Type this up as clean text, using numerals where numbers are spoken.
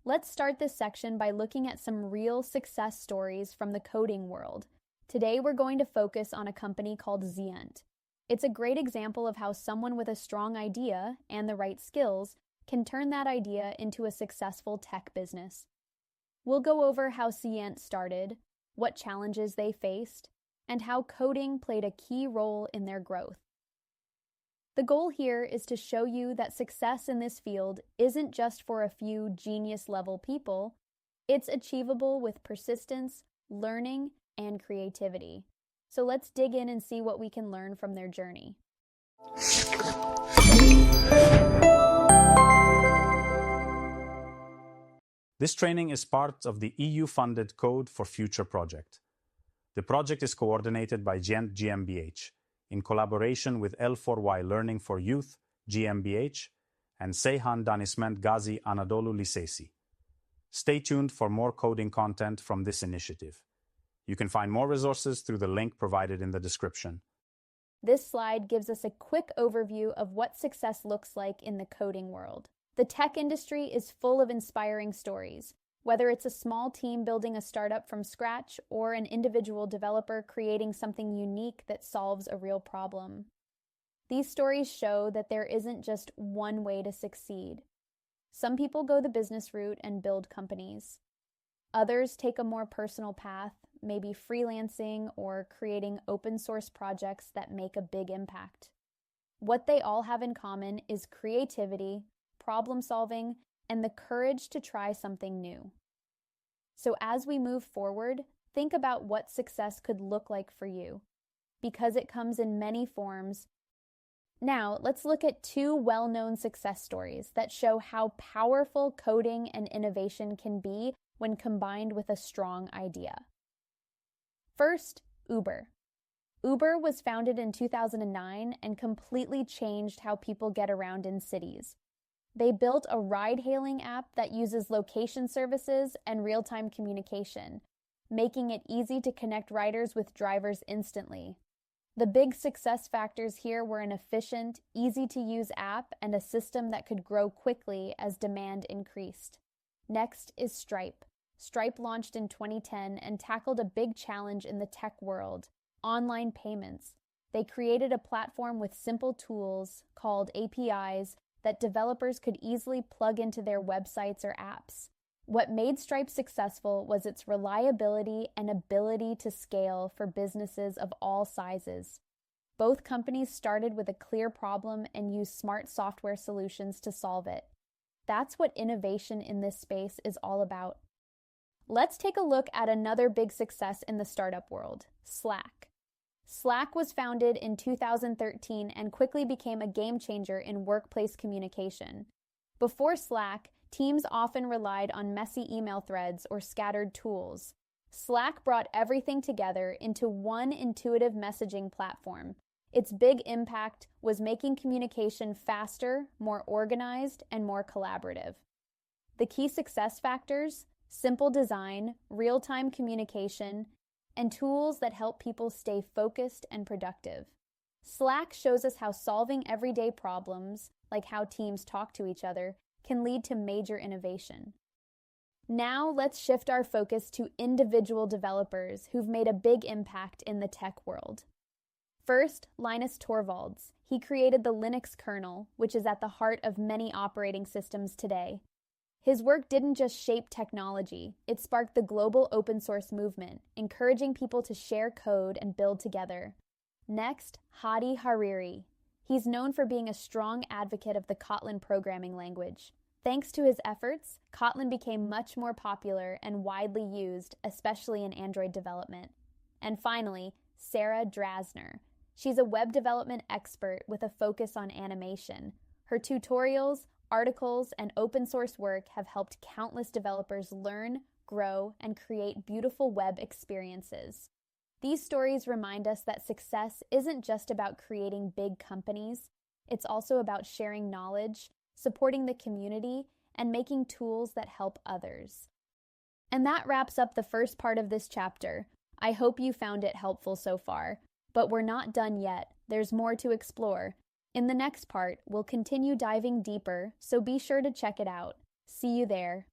Let's start this section by looking at some real success stories from the coding world. Today we're going to focus on a company called Xient. It's a great example of how someone with a strong idea and the right skills can turn that idea into a successful tech business. We'll go over how Xient started, what challenges they faced, and how coding played a key role in their growth. The goal here is to show you that success in this field isn't just for a few genius-level people. It's achievable with persistence, learning, and creativity. So let's dig in and see what we can learn from their journey. This training is part of the EU-funded Code4Future project. The project is coordinated by Xient GmbH in collaboration with L4Y Learning for Youth GmbH and Seyhan Danışment Gazi Anadolu Lisesi. Stay tuned for more coding content from this initiative. You can find more resources through the link provided in the description. This slide gives us a quick overview of what success looks like in the coding world. The tech industry is full of inspiring stories, whether it's a small team building a startup from scratch or an individual developer creating something unique that solves a real problem. These stories show that there isn't just one way to succeed. Some people go the business route and build companies. Others take a more personal path, maybe freelancing or creating open source projects that make a big impact. What they all have in common is creativity, problem solving, and the courage to try something new. So as we move forward, think about what success could look like for you, because it comes in many forms. Now, let's look at two well-known success stories that show how powerful coding and innovation can be when combined with a strong idea. First, Uber. Uber was founded in 2009 and completely changed how people get around in cities. They built a ride-hailing app that uses location services and real-time communication, making it easy to connect riders with drivers instantly. The big success factors here were an efficient, easy-to-use app and a system that could grow quickly as demand increased. Next is Stripe. Stripe launched in 2010 and tackled a big challenge in the tech world: online payments. They created a platform with simple tools called APIs that developers could easily plug into their websites or apps. What made Stripe successful was its reliability and ability to scale for businesses of all sizes. Both companies started with a clear problem and used smart software solutions to solve it. That's what innovation in this space is all about. Let's take a look at another big success in the startup world: Slack. Slack was founded in 2013 and quickly became a game changer in workplace communication. Before Slack, teams often relied on messy email threads or scattered tools. Slack brought everything together into one intuitive messaging platform. Its big impact was making communication faster, more organized, and more collaborative. The key success factors: simple design, real-time communication, and tools that help people stay focused and productive. Slack shows us how solving everyday problems, like how teams talk to each other, can lead to major innovation. Now let's shift our focus to individual developers who've made a big impact in the tech world. First, Linus Torvalds. He created the Linux kernel, which is at the heart of many operating systems today. His work didn't just shape technology, it sparked the global open source movement, encouraging people to share code and build together. Next, Hadi Hariri. He's known for being a strong advocate of the Kotlin programming language. Thanks to his efforts, Kotlin became much more popular and widely used, especially in Android development. And finally, Sarah Drasner. She's a web development expert with a focus on animation. Her tutorials, articles, and open source work have helped countless developers learn, grow, and create beautiful web experiences. These stories remind us that success isn't just about creating big companies, it's also about sharing knowledge, supporting the community, and making tools that help others. And that wraps up the first part of this chapter. I hope you found it helpful so far, but we're not done yet. There's more to explore. In the next part, we'll continue diving deeper, so be sure to check it out. See you there.